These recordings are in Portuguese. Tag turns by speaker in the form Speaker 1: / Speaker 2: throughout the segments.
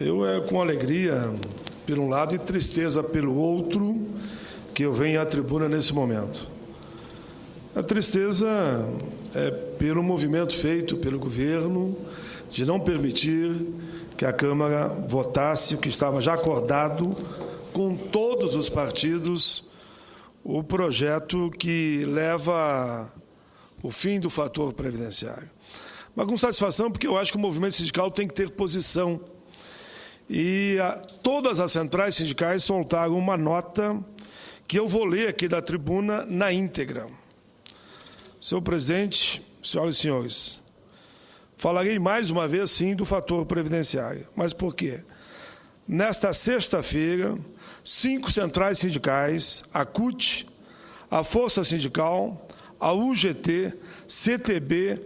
Speaker 1: Eu é com alegria, por um lado, e tristeza pelo outro, que eu venho à tribuna nesse momento. A tristeza é pelo movimento feito pelo governo de não permitir que a Câmara votasse o que estava já acordado com todos os partidos, o projeto que leva o fim do fator previdenciário. Mas com satisfação, porque eu acho que o movimento sindical tem que ter posição. E todas as centrais sindicais soltaram uma nota que eu vou ler aqui da tribuna na íntegra. Senhor presidente, senhoras e senhores, falarei mais uma vez, sim, do fator previdenciário. Mas por quê? Nesta sexta-feira, 5 centrais sindicais, a CUT, a Força Sindical, a UGT, CTB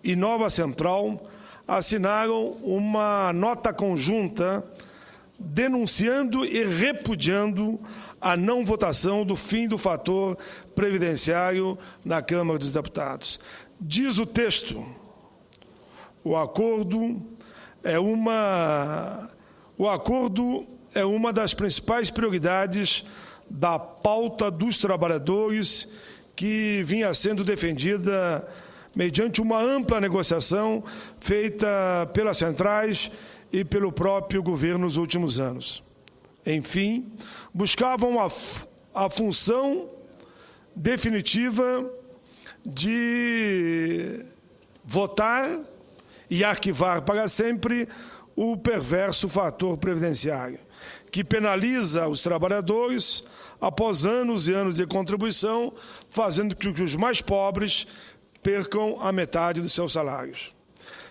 Speaker 1: e Nova Central assinaram uma nota conjunta denunciando e repudiando a não votação do fim do fator previdenciário na Câmara dos Deputados. Diz o texto, o acordo é uma das principais prioridades da pauta dos trabalhadores que vinha sendo defendida mediante uma ampla negociação feita pelas centrais e pelo próprio governo nos últimos anos. Enfim, buscavam a função definitiva de votar e arquivar para sempre o perverso fator previdenciário, que penaliza os trabalhadores após anos e anos de contribuição, fazendo com que os mais pobres percam a metade dos seus salários.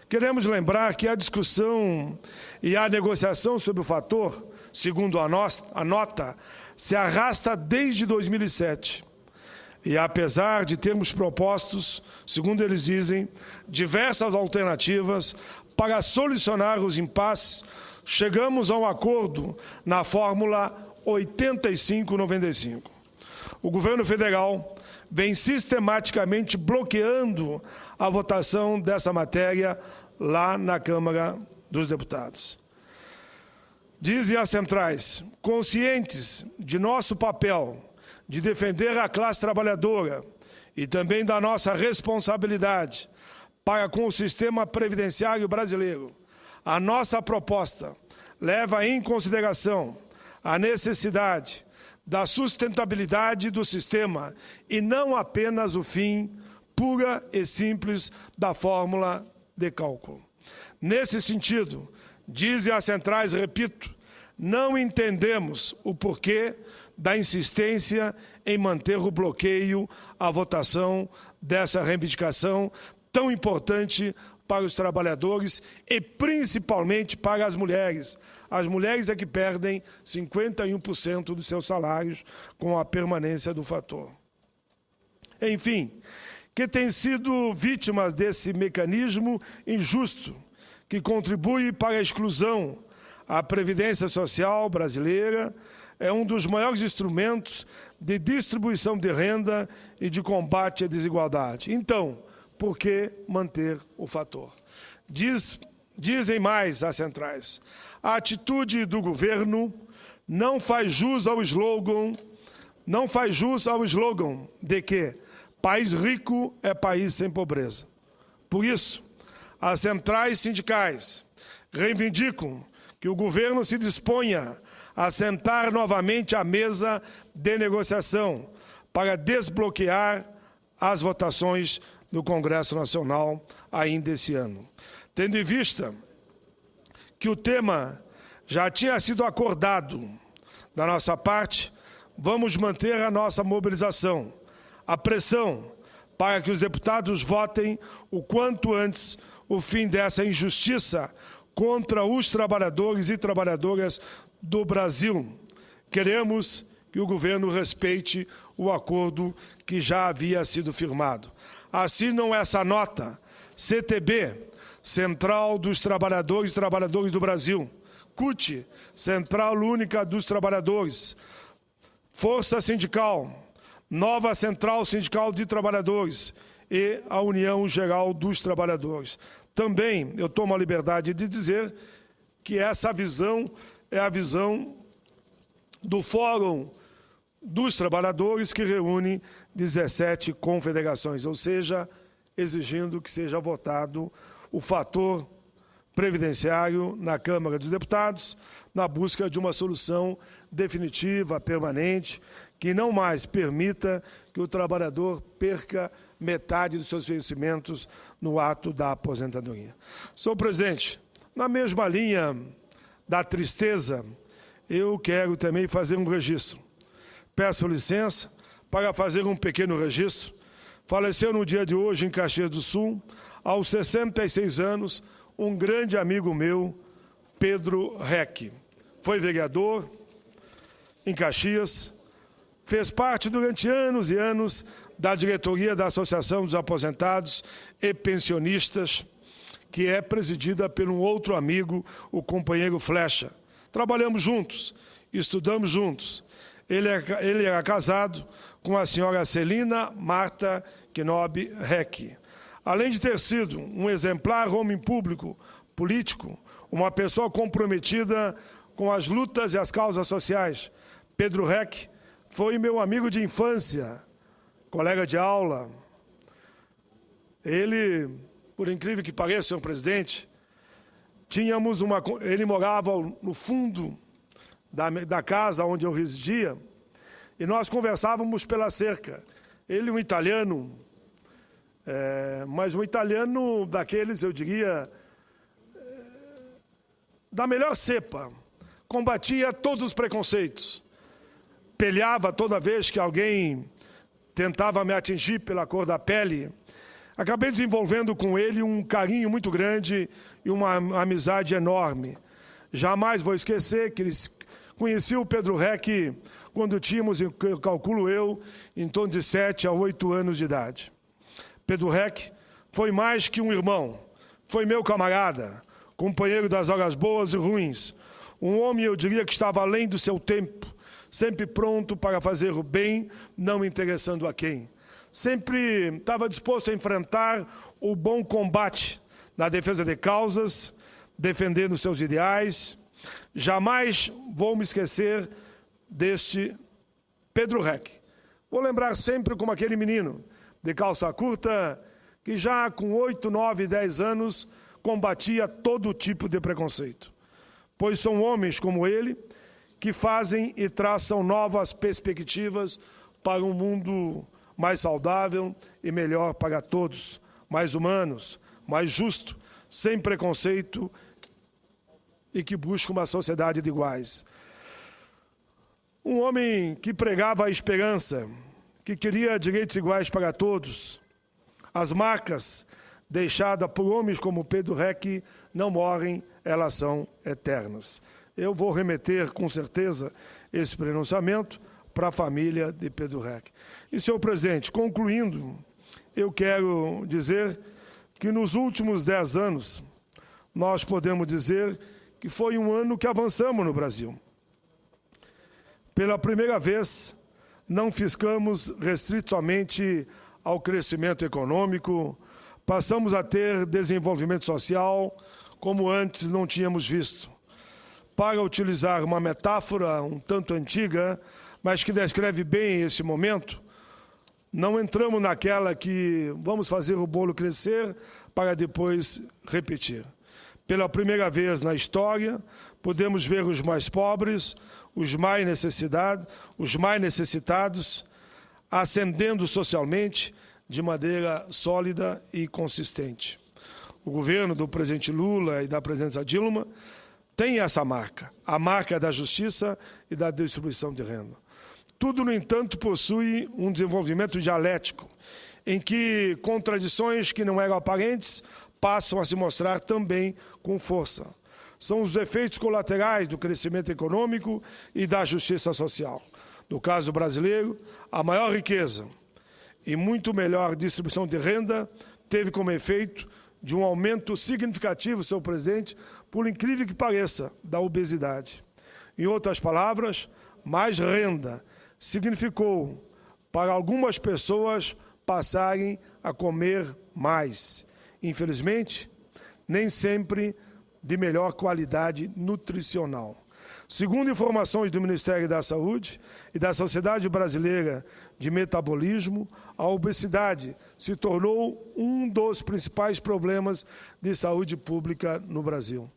Speaker 1: Queremos lembrar que a discussão e a negociação sobre o fator, segundo a nota, se arrasta desde 2007. E apesar de termos propostos, segundo eles dizem, diversas alternativas para solucionar os impasses, chegamos a um acordo na fórmula 85-95. O governo federal vem sistematicamente bloqueando a votação dessa matéria lá na Câmara dos Deputados. Dizem as centrais, conscientes de nosso papel de defender a classe trabalhadora e também da nossa responsabilidade para com o sistema previdenciário brasileiro, a nossa proposta leva em consideração a necessidade da sustentabilidade do sistema e não apenas o fim pura e simples da fórmula de cálculo. Nesse sentido, dizem as centrais, repito, não entendemos o porquê da insistência em manter o bloqueio à votação dessa reivindicação tão importante para os trabalhadores e principalmente para as mulheres. As mulheres é que perdem 51% dos seus salários com a permanência do fator. Enfim, que têm sido vítimas desse mecanismo injusto que contribui para a exclusão. A Previdência Social brasileira é um dos maiores instrumentos de distribuição de renda e de combate à desigualdade. Então, por que manter o fator? Dizem mais as centrais. A atitude do governo não faz jus ao slogan de que país rico é país sem pobreza. Por isso, as centrais sindicais reivindicam que o governo se disponha a sentar novamente à mesa de negociação para desbloquear as votações do Congresso Nacional ainda esse ano. Tendo em vista que o tema já tinha sido acordado da nossa parte, vamos manter a nossa mobilização, a pressão para que os deputados votem o quanto antes o fim dessa injustiça contra os trabalhadores e trabalhadoras do Brasil. Queremos que o governo respeite o acordo que já havia sido firmado. Assinam essa nota CTB, Central dos Trabalhadores e Trabalhadoras do Brasil, CUT, Central Única dos Trabalhadores, Força Sindical, Nova Central Sindical de Trabalhadores e a União Geral dos Trabalhadores. Também eu tomo a liberdade de dizer que essa visão é a visão do Fórum dos Trabalhadores, que reúne 17 confederações, ou seja, exigindo que seja votado o fator previdenciário na Câmara dos Deputados, na busca de uma solução definitiva, permanente, que não mais permita que o trabalhador perca metade dos seus vencimentos no ato da aposentadoria. Senhor presidente, na mesma linha da tristeza, eu quero também fazer um registro. Peço licença para fazer um pequeno registro. Faleceu no dia de hoje, em Caxias do Sul, aos 66 anos, um grande amigo meu, Pedro Reck. Foi vereador em Caxias, fez parte durante anos e anos da diretoria da Associação dos Aposentados e Pensionistas, que é presidida por um outro amigo, o companheiro Flecha. Trabalhamos juntos, estudamos juntos. Ele era casado com a senhora Celina Marta Knob Reck. Além de ter sido um exemplar homem público, político, uma pessoa comprometida com as lutas e as causas sociais, Pedro Reck foi meu amigo de infância, colega de aula. Ele, por incrível que pareça, senhor presidente, ele morava no fundo da casa onde eu residia, e nós conversávamos pela cerca. Ele, um italiano, mas um italiano daqueles, eu diria, da melhor cepa, combatia todos os preconceitos, peleava toda vez que alguém tentava me atingir pela cor da pele. Acabei desenvolvendo com ele um carinho muito grande e uma amizade enorme. Jamais vou esquecer que conheci o Pedro Reck quando tínhamos, calculo eu, em torno de 7 a 8 anos de idade. Pedro Reck foi mais que um irmão, foi meu camarada, companheiro das horas boas e ruins. Um homem, eu diria, que estava além do seu tempo, sempre pronto para fazer o bem, não interessando a quem. Sempre estava disposto a enfrentar o bom combate na defesa de causas, defendendo seus ideais. Jamais vou me esquecer deste Pedro Reck. Vou lembrar sempre como aquele menino de calça curta que já com 8, 9, 10 anos combatia todo tipo de preconceito. Pois são homens como ele que fazem e traçam novas perspectivas para um mundo mais saudável e melhor para todos, mais humanos, mais justo, sem preconceito e que busca uma sociedade de iguais. Um homem que pregava a esperança, que queria direitos iguais para todos. As marcas deixadas por homens como Pedro Reck não morrem, elas são eternas. Eu vou remeter, com certeza, esse pronunciamento para a família de Pedro Reck. E, senhor presidente, concluindo, eu quero dizer que nos últimos 10 anos, nós podemos dizer que foi um ano que avançamos no Brasil. Pela primeira vez, não ficamos restritos somente ao crescimento econômico, passamos a ter desenvolvimento social como antes não tínhamos visto. Para utilizar uma metáfora um tanto antiga, mas que descreve bem esse momento, não entramos naquela que vamos fazer o bolo crescer para depois repetir. Pela primeira vez na história, podemos ver os mais pobres, os mais necessitados, ascendendo socialmente de maneira sólida e consistente. O governo do presidente Lula e da presidenta Dilma tem essa marca, a marca da justiça e da distribuição de renda. Tudo, no entanto, possui um desenvolvimento dialético, em que contradições que não eram aparentes passam a se mostrar também com força. São os efeitos colaterais do crescimento econômico e da justiça social. No caso brasileiro, a maior riqueza e muito melhor distribuição de renda teve como efeito de um aumento significativo, senhor presidente, por incrível que pareça, da obesidade. Em outras palavras, mais renda significou para algumas pessoas passarem a comer mais. Infelizmente, nem sempre de melhor qualidade nutricional. Segundo informações do Ministério da Saúde e da Sociedade Brasileira de Metabolismo, a obesidade se tornou um dos principais problemas de saúde pública no Brasil.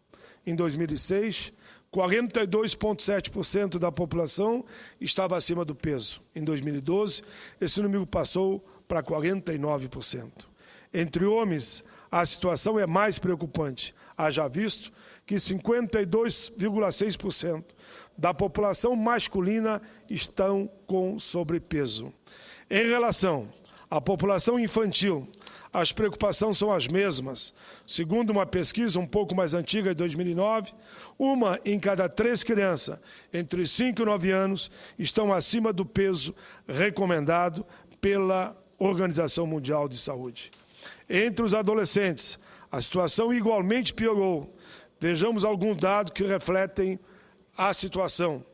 Speaker 1: Em 2006, 42,7% da população estava acima do peso. Em 2012, esse número passou para 49%. Entre homens, a situação é mais preocupante. Haja visto que 52,6% da população masculina estão com sobrepeso. Em relação à população infantil, as preocupações são as mesmas. Segundo uma pesquisa um pouco mais antiga, de 2009, uma em cada 3 crianças entre 5 e 9 anos estão acima do peso recomendado pela Organização Mundial de Saúde. Entre os adolescentes, a situação igualmente piorou. Vejamos alguns dados que refletem a situação.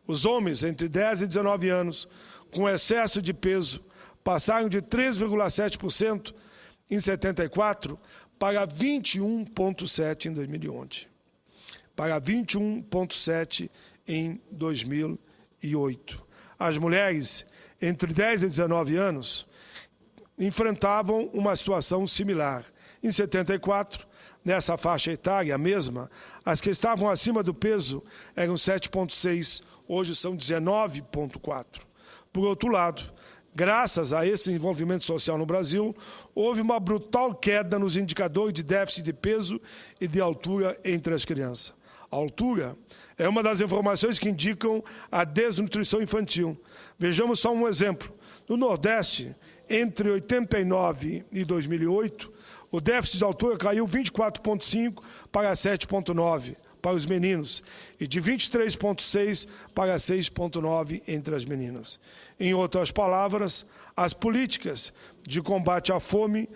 Speaker 1: Os homens entre 10 e 19 anos com excesso de peso passaram de 3,7% em 74 para 21,7% em 2011. Para 21,7% em 2008. As mulheres entre 10 e 19 anos enfrentavam uma situação similar. Em 74, nessa faixa etária mesma, as que estavam acima do peso eram 7,6%, hoje são 19,4%. Por outro lado, graças a esse envolvimento social no Brasil, houve uma brutal queda nos indicadores de déficit de peso e de altura entre as crianças. A altura é uma das informações que indicam a desnutrição infantil. Vejamos só um exemplo. No Nordeste, entre 89 e 2008, o déficit de altura caiu 24,5 para 7,9 para os meninos e de 23,6 para 6,9 entre as meninas. Em outras palavras, as políticas de combate à fome